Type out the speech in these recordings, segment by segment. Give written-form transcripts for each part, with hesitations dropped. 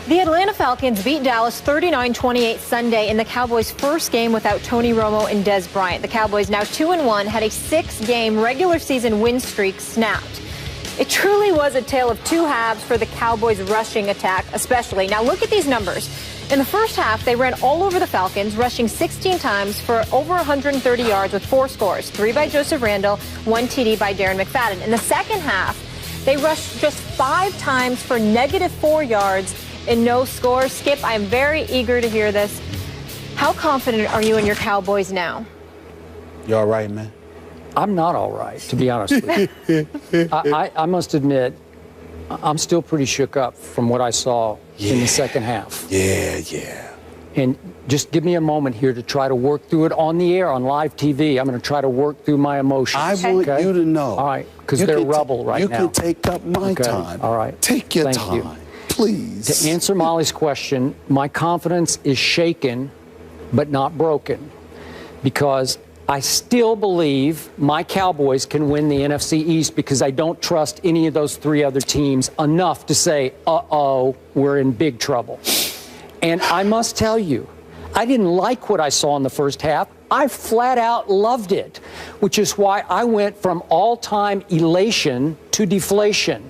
The Atlanta Falcons beat Dallas 39-28 Sunday in the Cowboys' first game without Tony Romo and Dez Bryant. The Cowboys, now 2-1, had a 6-game regular season win streak snapped. It truly was a tale of two halves for the Cowboys' rushing attack, especially. Now look at these numbers. In the first half, they ran all over the Falcons, rushing 16 times for over 130 yards with 4 scores, 3 by Joseph Randle, 1 TD by Darren McFadden. In the second half, they rushed just 5 times for -4 yards and no score. Skip, I am very eager to hear this. How confident are you in your Cowboys now? You all right, man? I'm not all right, to be honest with you. I must admit, I'm still pretty shook up from what I saw in the second half. Yeah. And just give me a moment here to try to work through it on the air, on live TV. I'm going to try to work through my emotions. I want you to know. All right, because they're rubble right now. You can take up my time. All right. Take your Thank time. you. Please. To answer Molly's question, my confidence is shaken but not broken because I still believe my Cowboys can win the NFC East because I don't trust any of those 3 other teams enough to say, uh-oh, we're in big trouble. And I must tell you, I didn't like what I saw in the first half. I flat out loved it, which is why I went from all-time elation to deflation.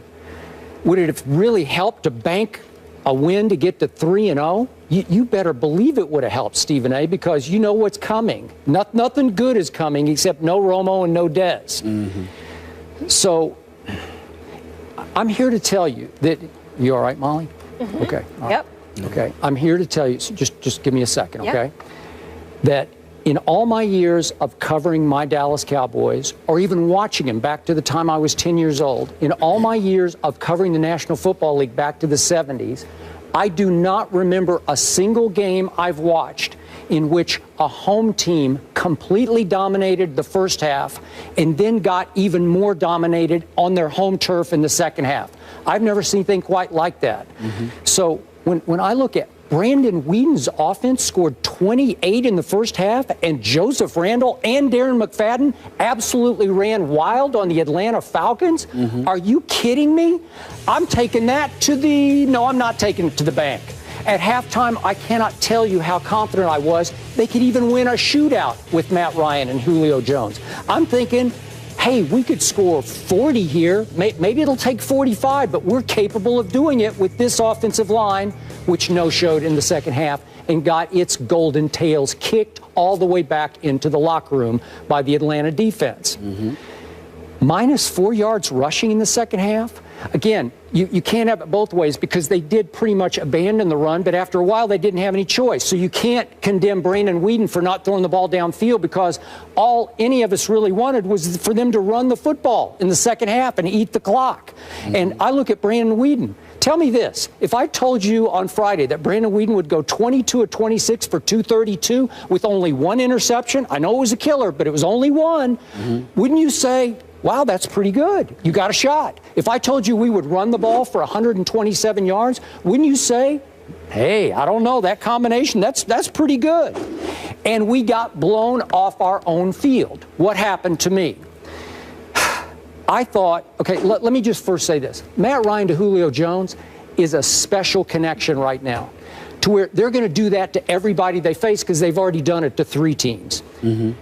Would it have really helped to bank a win to get to 3-0? You better believe it would have helped, Stephen A., because you know what's coming. Nothing good is coming except no Romo and no Dez. Mm-hmm. So I'm here to tell you that you all right, Molly? Mm-hmm. Okay. All right. Yep. Okay. I'm here to tell you. So just give me a second, okay? That in all my years of covering my Dallas Cowboys, or even watching them back to the time I was 10 years old, in all my years of covering the National Football League back to the 70s, I do not remember a single game I've watched in which a home team completely dominated the first half and then got even more dominated on their home turf in the second half. I've never seen anything quite like that. Mm-hmm. So when I look at Brandon Whedon's offense scored 28 in the first half, and Joseph Randle and Darren McFadden absolutely ran wild on the Atlanta Falcons. Mm-hmm. Are you kidding me? I'm taking that to the... No, I'm not taking it to the bank. At halftime, I cannot tell you how confident I was they could even win a shootout with Matt Ryan and Julio Jones. I'm thinking, hey, we could score 40 here. Maybe it'll take 45, but we're capable of doing it with this offensive line, which no-showed in the second half and got its golden tails kicked all the way back into the locker room by the Atlanta defense. Mm-hmm. -4 yards rushing in the second half. Again, you can't have it both ways because they did pretty much abandon the run, but after a while they didn't have any choice. So you can't condemn Brandon Whedon for not throwing the ball downfield because all any of us really wanted was for them to run the football in the second half and eat the clock. Mm-hmm. And I look at Brandon Whedon. Tell me this, if I told you on Friday that Brandon Whedon would go 22 of 26 for 232 with only 1 interception, I know it was a killer, but it was only 1, wouldn't you say, wow, that's pretty good. You got a shot. If I told you we would run the ball for 127 yards, wouldn't you say, hey, I don't know, that combination, that's pretty good. And we got blown off our own field. What happened to me? I thought, okay, let me just first say this. Matt Ryan to Julio Jones is a special connection right now to where they're going to do that to everybody they face because they've already done it to 3 teams. Mm-hmm.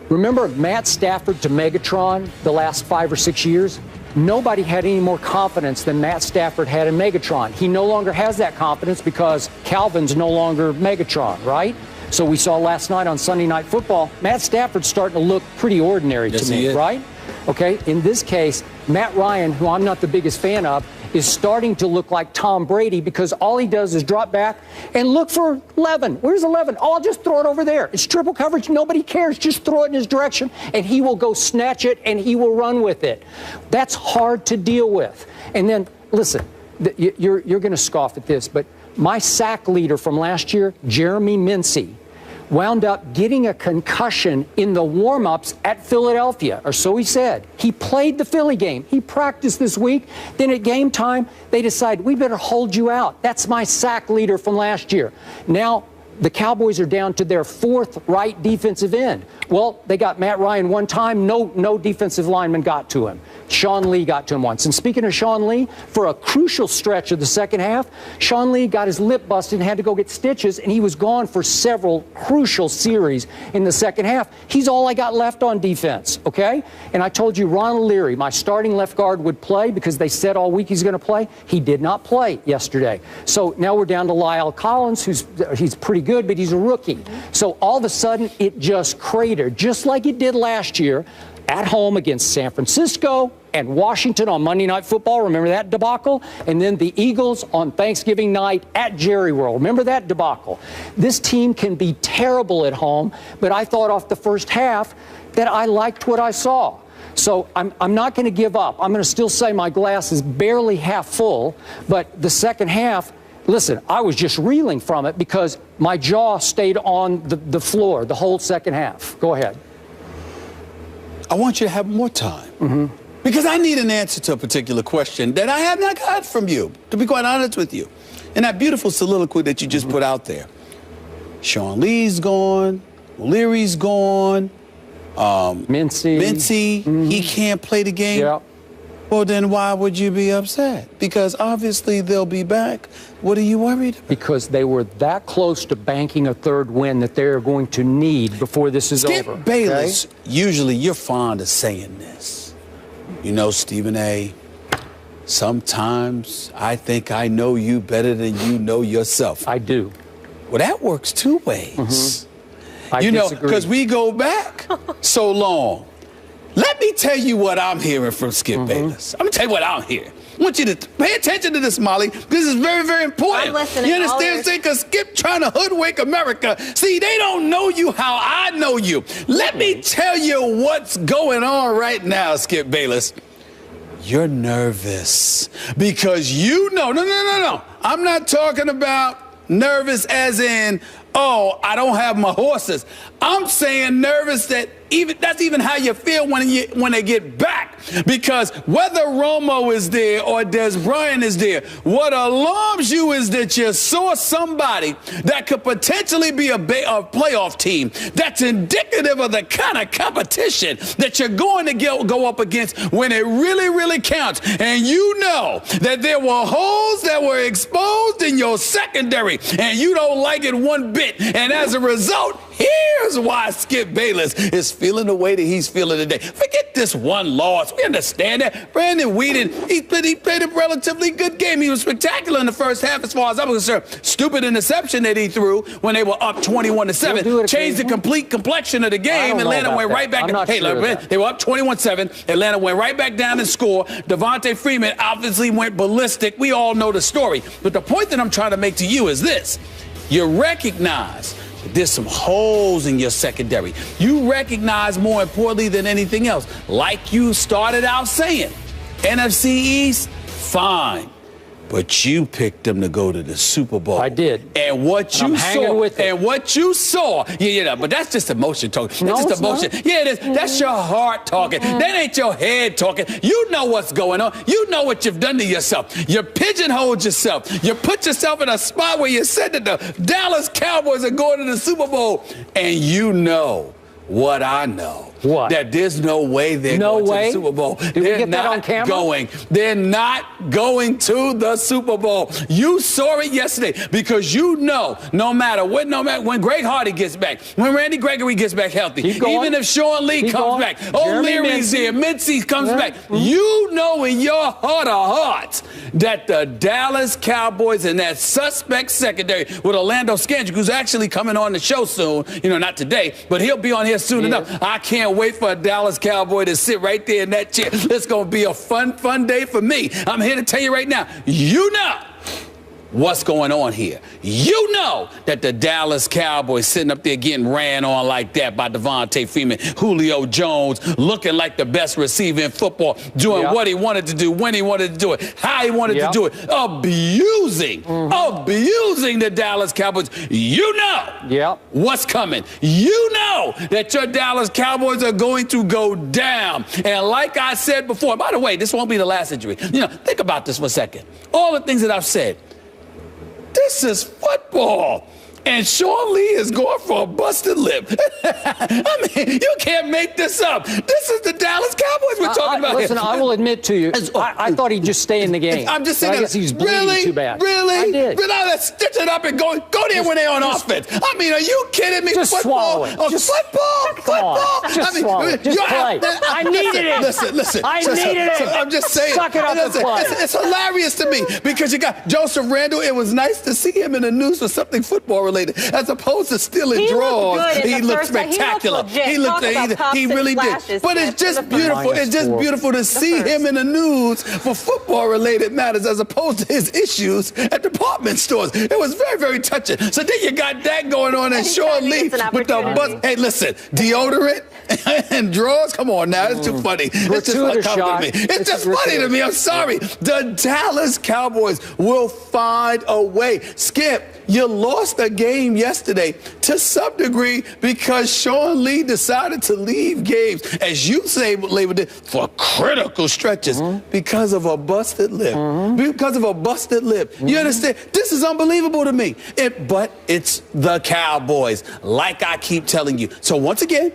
Remember Matt Stafford to Megatron the last 5 or 6 years? Nobody had any more confidence than Matt Stafford had in Megatron. He no longer has that confidence because Calvin's no longer Megatron, right? So we saw last night on Sunday Night Football, Matt Stafford's starting to look pretty ordinary to me, right? Okay, in this case, Matt Ryan, who I'm not the biggest fan of, is starting to look like Tom Brady because all he does is drop back and look for 11. Where's 11? Oh, I'll just throw it over there. It's triple coverage. Nobody cares. Just throw it in his direction, and he will go snatch it, and he will run with it. That's hard to deal with. And then, listen, you're going to scoff at this, but my sack leader from last year, Jeremy Mincey, wound up getting a concussion in the warm-ups at Philadelphia, or so he said. He played the Philly game. He practiced this week. Then at game time, they decided, we better hold you out. That's my sack leader from last year. Now, the Cowboys are down to their 4th right defensive end. Well, they got Matt Ryan one time. No defensive lineman got to him. Sean Lee got to him once. And speaking of Sean Lee, for a crucial stretch of the second half, Sean Lee got his lip busted and had to go get stitches, and he was gone for several crucial series in the second half. He's all I got left on defense, okay? And I told you Ronald Leary, my starting left guard, would play because they said all week he's going to play. He did not play yesterday. So now we're down to Lyle Collins, he's pretty good, but he's a rookie. So all of a sudden, it just cratered, just like it did last year at home against San Francisco and Washington on Monday Night Football. Remember that debacle? And then the Eagles on Thanksgiving night at Jerry World. Remember that debacle? This team can be terrible at home, but I thought off the first half that I liked what I saw. So I'm not going to give up. I'm going to still say my glass is barely half full, but the second half, listen, I was just reeling from it because my jaw stayed on the floor the whole second half. Go ahead. I want you to have more time. Because I need an answer to a particular question that I have not got from you, to be quite honest with you. And that beautiful soliloquy that you just put out there. Sean Lee's gone. Leary's gone. Mincy. He can't play the game. Yeah. Well, then why would you be upset? Because obviously they'll be back. What are you worried about? Because they were that close to banking a third win that they're going to need before this is over. Skip Bayless, usually you're fond of saying this. You know, Stephen A., sometimes I think I know you better than you know yourself. I do. Well, that works 2 ways. I you know, disagree. because we go back so long. Let me tell you what I'm hearing from Skip Bayless. I'm going to tell you what I'm hearing. I want you to pay attention to this, Molly. This is very, very important. I'm listening. You understand? Because Skip trying to hoodwink America. See, they don't know you how I know you. Let me tell you what's going on right now, Skip Bayless. You're nervous because you know. No. I'm not talking about nervous as in, oh, I don't have my horses. I'm saying nervous that that's even how you feel when they get back. Because whether Romo is there or Des Bryant is there, what alarms you is that you saw somebody that could potentially be a playoff team that's indicative of the kind of competition that you're going to go up against when it really, really counts. And you know that there were holes that were exposed in your secondary, and you don't like it one bit. And as a result, here's why Skip Bayless is feeling the way that he's feeling today. Forget this one loss. We understand that. Brandon Whedon, he played a relatively good game. He was spectacular in the first half as far as I'm concerned. Stupid interception that he threw when they were up 21-7. Changed the complete complexion of the game. Atlanta went right back. They were up 21-7. Atlanta went right back down and scored. Devontae Freeman obviously went ballistic. We all know the story. But the point that I'm trying to make to you is this. You recognize there's some holes in your secondary. You recognize, more importantly than anything else, like you started out saying, NFC East, fine. But you picked them to go to the Super Bowl. I did. And what you saw, yeah, but that's just emotion talking. That's just emotion. Yeah, it is. That's your heart talking. That ain't your head talking. You know what's going on. You know what you've done to yourself. You pigeonholed yourself. You put yourself in a spot where you said that the Dallas Cowboys are going to the Super Bowl. And you know what I know. What? That there's no way they're going to the Super Bowl. Did we get that on camera? They're not going to the Super Bowl. You saw it yesterday because you know no matter when Greg Hardy gets back, when Randy Gregory gets back healthy, even if Sean Lee comes back, O'Leary's there, Mincy comes back, you know in your heart of hearts that the Dallas Cowboys and that suspect secondary with Orlando Scandrick, who's actually coming on the show soon, not today, but he'll be on here soon enough. I can't wait for a Dallas Cowboy to sit right there in that chair. It's going to be a fun day for me. I'm here to tell you right now, you know what's going on here. You know that the Dallas Cowboys sitting up there getting ran on like that by Devontae Freeman, Julio Jones, looking like the best receiver in football, doing what he wanted to do, when he wanted to do it, how he wanted to do it, abusing the Dallas Cowboys. You know what's coming. You know that your Dallas Cowboys are going to go down. And like I said before, by the way, this won't be the last injury. Think about this for a second. All the things that I've said. This is football. and Sean Lee is going for a busted lip. I mean, you can't make this up. This is the Dallas Cowboys we're talking about. Listen, I will admit to you, I thought he'd just stay in the game. I'm just saying, I guess he's bleeding too bad. Really? I did. But now let's stitch it up and go there when they're on offense. I mean, are you kidding me? Just swallow it. Football. Just swallow it. Just play. I needed it. Listen. I needed it. I'm just saying. Suck it up and play. It's hilarious to me because you got Joseph Randle. It was nice to see him in the news for something football related, as opposed to stealing draws. He looked spectacular. He really did. But it's just beautiful. It's just beautiful to see him in the news for football related matters, as opposed to his issues at department stores. It was very, very touching. So then you got that going on, and Sean Lee with the bus. Hey, listen, deodorant and drawers. Come on now, it's too funny. It's just funny to me. It's just funny to me. I'm sorry. The Dallas Cowboys will find a way. Skip, you lost a game yesterday to some degree because Sean Lee decided to leave games, as you say, labeled it, for critical stretches because of a busted lip. Because of a busted lip. You understand? This is unbelievable to me. But it's the Cowboys, like I keep telling you. So once again,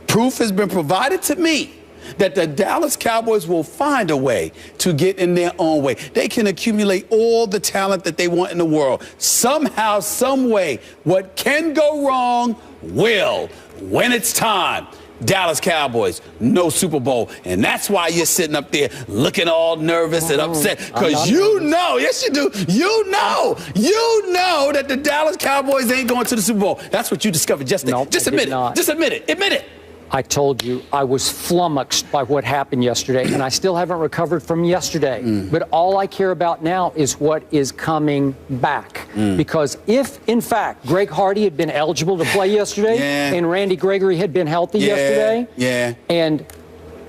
proof has been provided to me that the Dallas Cowboys will find a way to get in their own way. They can accumulate all the talent that they want in the world. Somehow, some way, what can go wrong will, when it's time. Dallas Cowboys, no Super Bowl. And that's why you're sitting up there looking all nervous and upset. Because you know, yes you do, you know that the Dallas Cowboys ain't going to the Super Bowl. That's what you discovered yesterday. Nope, just admit it. Just admit it. Admit it. I told you I was flummoxed by what happened yesterday, and I still haven't recovered from yesterday. But all I care about now is what is coming back. Because if, in fact, Greg Hardy had been eligible to play yesterday, and Randy Gregory had been healthy yesterday, and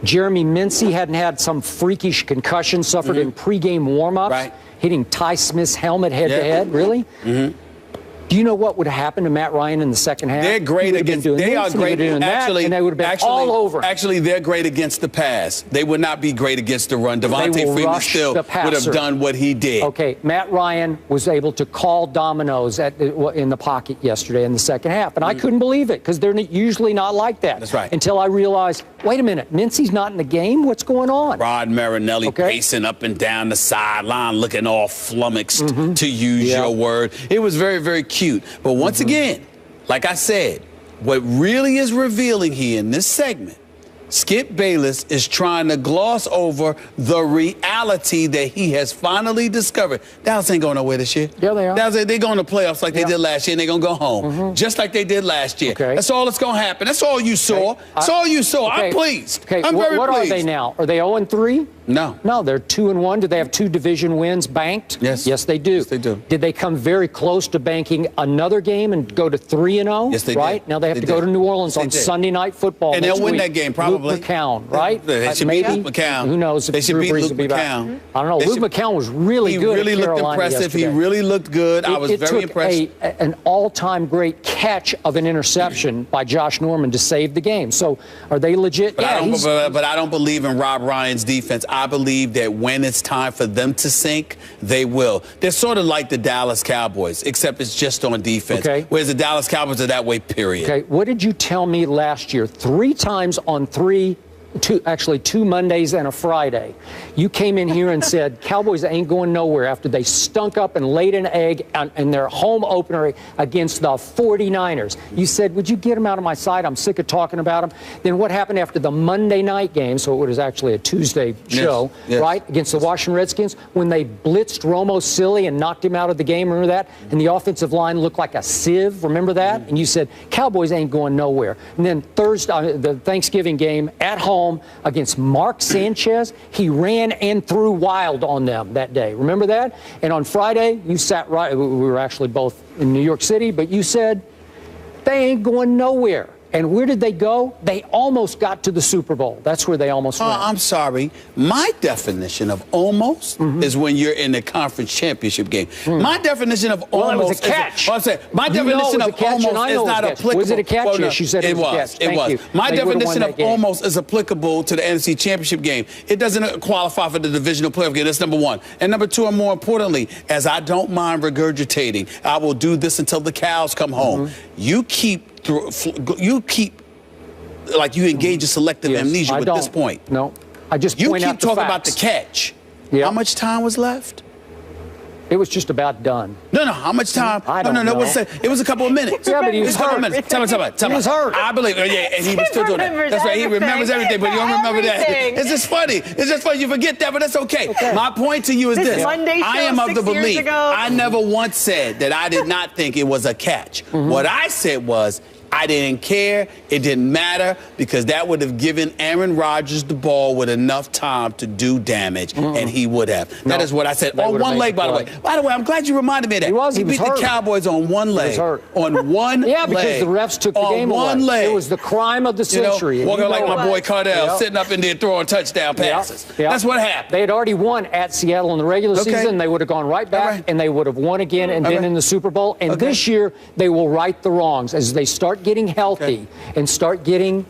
Jeremy Mincey hadn't had some freakish concussion suffered in pregame warm-ups, hitting Ty Smith's helmet head-to-head, really? Do you know what would have happened to Matt Ryan in the second half? They're great against. They are great. Actually, and they would have been all over. Actually, they're great against the pass. They would not be great against the run. Devontae Freeman still would have done what he did. Okay, Matt Ryan was able to call dominoes in the pocket yesterday in the second half, and I couldn't believe it because they're usually not like that. That's right. Until I realized, wait a minute, Mincey's not in the game. What's going on? Rod Marinelli pacing up and down the sideline, looking all flummoxed, to use your word. It was very, very cute. But once again, like I said, what really is revealing here in this segment, Skip Bayless is trying to gloss over the reality that he has finally discovered. Dallas ain't going nowhere this year. Yeah, they are. Dallas, they're going to playoffs like they did last year, and they're going to go home, just like they did last year. That's all that's going to happen. That's all you saw. That's all you saw. I'm pleased. I'm very pleased. What are they now? Are they 0-3? No. No, they're 2-1. Do they have 2 division wins banked? Yes. Yes, they do. Yes, they do. Did they come very close to banking another game and go to 3-0? Yes, they did. Right? Now they have to go to New Orleans on Sunday Night Football. And they'll win that game, probably. Luke McCown, right? They should beat Luke McCown. Who knows if they should beat Luke McCown. I don't know. Luke McCown was really good. He really looked impressive. Yesterday. He really looked good. I was very impressed. It took an all-time great catch of an interception by Josh Norman to save the game. So are they legit? But I don't believe in Rob Ryan's defense. I believe that when it's time for them to sink, they will. They're sort of like the Dallas Cowboys, except it's just on defense. Whereas the Dallas Cowboys are that way, period. Okay, what did you tell me last year? 3 times on 2 Mondays and a Friday. You came in here and said Cowboys ain't going nowhere after they stunk up and laid an egg in their home opener against the 49ers. You said, would you get them out of my sight? I'm sick of talking about them. Then what happened after the Monday night game, so it was actually a Tuesday show, right, against the Washington Redskins, when they blitzed Romo silly and knocked him out of the game, remember that? And the offensive line looked like a sieve, remember that? And you said, Cowboys ain't going nowhere. And then Thursday, the Thanksgiving game at home against Mark Sanchez, he ran and threw wild on them that day. Remember that? And on Friday, you sat right. We were actually both in New York City, but you said they ain't going nowhere. And where did they go? They almost got to the Super Bowl. That's where they almost went. I'm sorry. My definition of almost is when you're in the conference championship game. My definition of almost it was a catch. My definition of almost is not applicable. Was it a catch? Well, no, Yes, you said it was a catch. It was. My definition of almost is applicable to the NFC championship game. It doesn't qualify for the divisional playoff game. That's number one. And number two, and more importantly, as I don't mind regurgitating, I will do this until the cows come home. You keep like you engage in selective amnesia at this point. No, I just you point keep out the talking facts. about the catch. Yeah. How much time was left? It was just about done. No. How much time? I don't know. It was a couple of minutes. Yeah, but he was a couple of hurt. minutes. Tell me. He was hurt. I believe. Yeah, and he was still doing that. That's right. He remembers everything, but you don't remember that. It's just funny. It's just funny. You forget that, but that's okay. My point to you is this. Monday show I am of the 6 years belief. ago. I never once said that I did not think it was a catch. What I said was, I didn't care. It didn't matter because that would have given Aaron Rodgers the ball with enough time to do damage, and he would have. That is what I said. On one leg, by the way. By the way, I'm glad you reminded me of that. He beat hurt. The Cowboys on one leg. He was hurt. On one leg. Yeah, because the refs took the game away. On one leg. It was the crime of the century. Walking like my boy Cardell, sitting up in there throwing touchdown passes. Yep. That's what happened. They had already won at Seattle in the regular season. They would have gone right back, and they would have won again and been in the Super Bowl. And this year, they will right the wrongs as they start getting healthy and start getting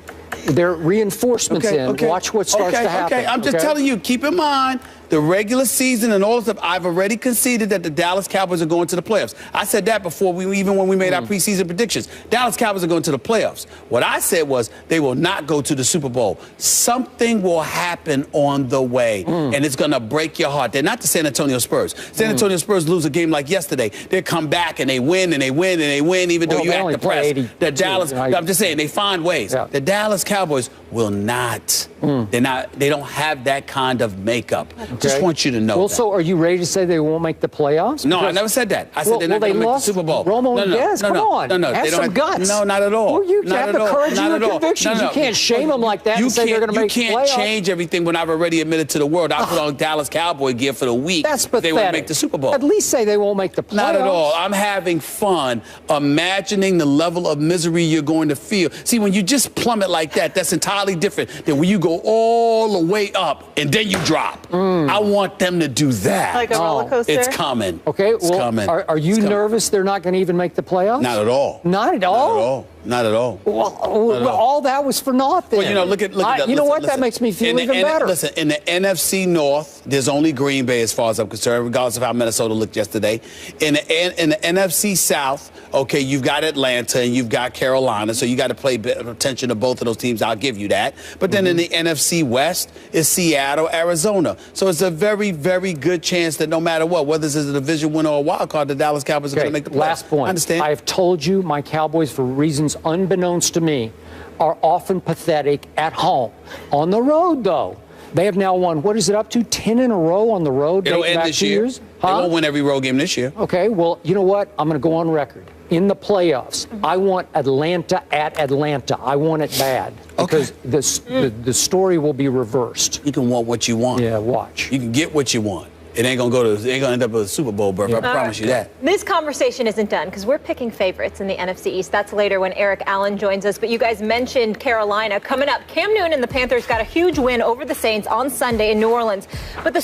their reinforcements in. Watch what starts to happen. I'm just telling you, keep in mind, the regular season and all stuff, I've already conceded that the Dallas Cowboys are going to the playoffs. I said that before even when we made our preseason predictions. Dallas Cowboys are going to the playoffs. What I said was they will not go to the Super Bowl. Something will happen on the way, and it's going to break your heart. They're not the San Antonio Spurs. San Antonio Spurs lose a game like yesterday. They come back and they win and they win and they win, even though you act depressed. The Dallas, I'm just saying, they find ways. Yeah. The Dallas Cowboys will not. They don't have that kind of makeup. Just want you to know. Well, that. so are you ready to say they won't make the playoffs? No, I never said that. I said they're not going to make the Super Bowl. Romo and Dez, come on. No, have some guts. No, not at all. Well, you have the courage and the convictions. You can't shame them like that and say they're going to make the playoffs. You can't change everything when I've already admitted to the world. I put on Dallas Cowboy gear for the week. That's pathetic. They won't make the Super Bowl. At least say they won't make the playoffs. Not at all. I'm having fun imagining the level of misery you're going to feel. See, when you just plummet like that, that's entirely different than when you go all the way up and then you drop. I want them to do that. Like a roller coaster? It's coming. Okay, it's coming. Are you nervous they're not going to even make the playoffs? Not at all. Not at all? Not at all. Well, all that was for naught then. Well, look at that. You know what? That makes me feel even better. Listen, in the NFC North, there's only Green Bay as far as I'm concerned, regardless of how Minnesota looked yesterday. In the NFC South, okay, you've got Atlanta and you've got Carolina, so you got to pay attention to both of those teams. I'll give you that. But then in the NFC West is Seattle, Arizona. So it's a very, very good chance that no matter what, whether this is a division winner or a wild card, the Dallas Cowboys are going to make the playoffs. Last point. I understand. I have told you my Cowboys, for reasons unbeknownst to me, are often pathetic at home. On the road, though, they have now won, what is it up to, 10 in a row on the road? It'll end this year. They won't win every road game this year. Okay, well, you know what? I'm going to go on record. In the playoffs, I want Atlanta at Atlanta. I want it bad. Because the story will be reversed. You can want what you want. Yeah, watch. You can get what you want. It ain't gonna end up with a Super Bowl berth. I promise you that. This conversation isn't done because we're picking favorites in the NFC East. That's later when Eric Allen joins us. But you guys mentioned Carolina coming up. Cam Newton and the Panthers got a huge win over the Saints on Sunday in New Orleans. But the